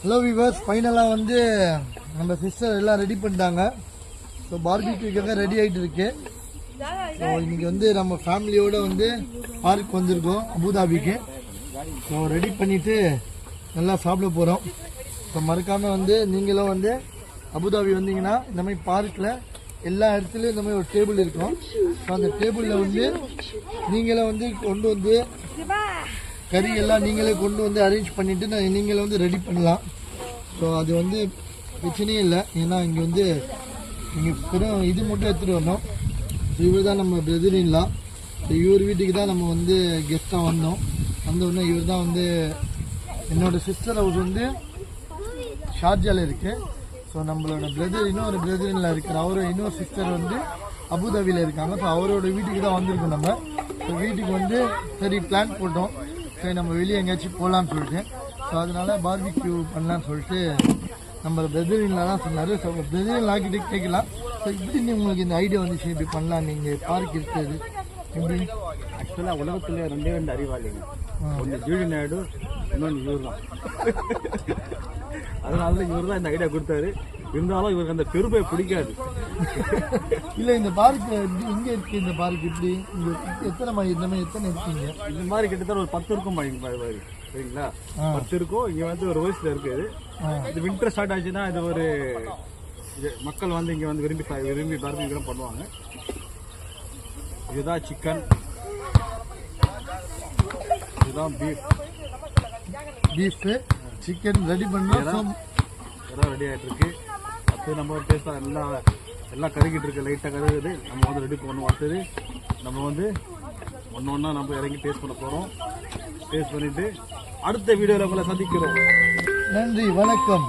Hello viewers, ஃபைனலாக வந்து நம்ம சிஸ்டர் எல்லாம் ரெடி பண்ணிட்டாங்க. ஸோ பார்பிக்யூக்காக ரெடி ஆகிட்டு இருக்கு. ஸோ இன்னைக்கு வந்து நம்ம ஃபேமிலியோடு வந்து பார்க் வந்திருக்கோம் அபுதாபிக்கு. ஸோ ரெடி பண்ணிவிட்டு நல்லா சாப்பிட போகிறோம். ஸோ மறக்காமல் வந்து நீங்களும் வந்து அபுதாபி வந்தீங்கன்னா இந்த மாதிரி பார்க்கில் எல்லா இடத்துலையும் இந்த மாதிரி ஒரு டேபிள் இருக்கும். ஸோ அந்த டேபிளில் வந்து நீங்களே வந்து கொண்டு வந்து கறி எல்லாம் நீங்களே கொண்டு வந்து அரேஞ்ச் பண்ணிவிட்டு நீங்களே வந்து ரெடி பண்ணலாம். ஸோ அது வந்து பிரச்சனையே இல்லை. ஏன்னா இங்கே வந்து இங்கே பெரும் இது மட்டும் எடுத்துகிட்டு வரணும். ஸோ இவர் தான் நம்ம பிரதர்இன்லா. ஸோ இவர் வீட்டுக்கு தான் நம்ம வந்து கெஸ்ட்டாக வந்தோம். வந்தோடனே இவர் தான் வந்து என்னோடய சிஸ்டர் ஹவுஸ் வந்து ஷார்ஜாவில் இருக்குது. ஸோ நம்மளோட இன்னொரு பிரதர்இன்லா இருக்கிற இன்னொரு சிஸ்டர் வந்து அபுதாபியில் இருக்காங்க. ஸோ அவரோட வீட்டுக்கு தான் வந்திருக்கோம் நம்ம. ஸோ வீட்டுக்கு வந்து சரி பிளான் போட்டோம், சரி நம்ம வெளியே எங்கேயாச்சும் போகலான்னு சொல்லிட்டு. ஸோ அதனால பார்பிக்யூ பண்ணலான்னு சொல்லிட்டு நம்ம பிரதர்இன்லா தான் சொன்னார். ஸோ பிரதர்இன்லாக்கிட்டே கேட்கலாம், ஸோ இப்படி உங்களுக்கு இந்த ஐடியா வந்துச்சு இப்படி பண்ணலாம், நீங்கள் பார்க் இருக்கிறது எப்படி? ஆக்சுவலாக உலகத்தில் ரெண்டு அறிவாளிங்க. ஒன்று ஜூலி நாயுடு, இன்னொன்று இவர் தான். அதனால தான் இவர் தான் இந்த ஐடியா கொடுத்தாரு. இருந்தாலும் இவருக்கு அந்த பெருமை பிடிக்காது. இல்லை, இந்த பார்க் இங்கே இருக்குது. இந்த பார்க் இப்படி இங்கே எத்தனை மாதிரி இந்த மாதிரி எத்தனை இருக்கீங்க? இந்த மாதிரி கிட்டத்தட்ட ஒரு 10 இருக்கும் மாதிரி, சரிங்களா? 10 இருக்கும். இங்கே வந்து ஒரு வயசில் இருக்குது. இது வின்டர் ஸ்டார்ட் ஆச்சுன்னா இது ஒரு மக்கள் வந்து இங்கே வந்து விரும்பி பார்பிக்யூ பண்ணுவாங்க. இதுதான் சிக்கன், இதுதான் பீஃபு, சிக்கன் ரெடி பண்ணோம். எல்லாம் ரெடி ஆகிட்டு இருக்கு. அடுத்து நம்ம டேஸ்ட்டாக எல்லாம் கருகிட்டு இருக்கு, லைட்டாக கருகுது. நம்ம வந்து ரெடி பண்ணணும். அடுத்தது நம்ம வந்து ஒன்று ஒன்றா நம்ம இறங்கி டேஸ்ட் பண்ண போகிறோம். டேஸ்ட் பண்ணிவிட்டு அடுத்த வீடியோவில் உங்களை சந்திக்கிறோம். நன்றி, வணக்கம்.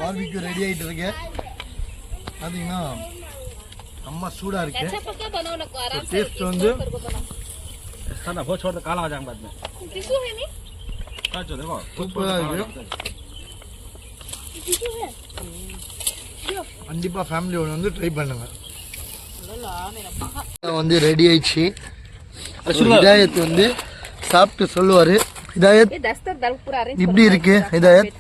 பார்பிக்யூ ரெடி ஆகிட்டு இருக்கு. பார்த்தீங்கன்னா அம்மா சூடாக இருக்கு. டேஸ்ட் வந்து காலம் ஆச்சாங்க சூப்பராக இருக்கு. கண்டிப்பா ஃபேமிலியோட வந்து ட்ரை பண்ணுங்க. வந்து ரெடி ஆயிடுச்சு. ஹிதாயத் வந்து சாப்பிட்டு சொல்லுவாரு. ஹிதாயத் இப்படி இருக்கு? ஹிதாயத்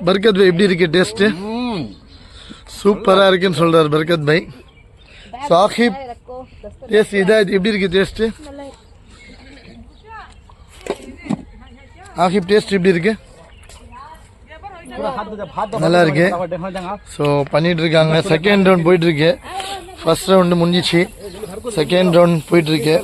பர்கத் பாய் எப்படி இருக்கு டேஸ்ட்? சூப்பரா இருக்குன்னு சொல்றாரு பர்கத் பாய். சாஹிப் டேஸ்ட் ஹிதாயத் எப்படி இருக்கு டேஸ்ட்? ஆஹிப் டேஸ்ட் எப்படி இருக்கு? நல்லா இருக்கு. ஸோ பண்ணிட்டு இருக்காங்க. செகண்ட் ரவுண்ட் போயிட்டு இருக்கு. ஃபர்ஸ்ட் ரவுண்டு முடிஞ்சிச்சு, செகண்ட் ரவுண்ட் போயிட்டு இருக்கு.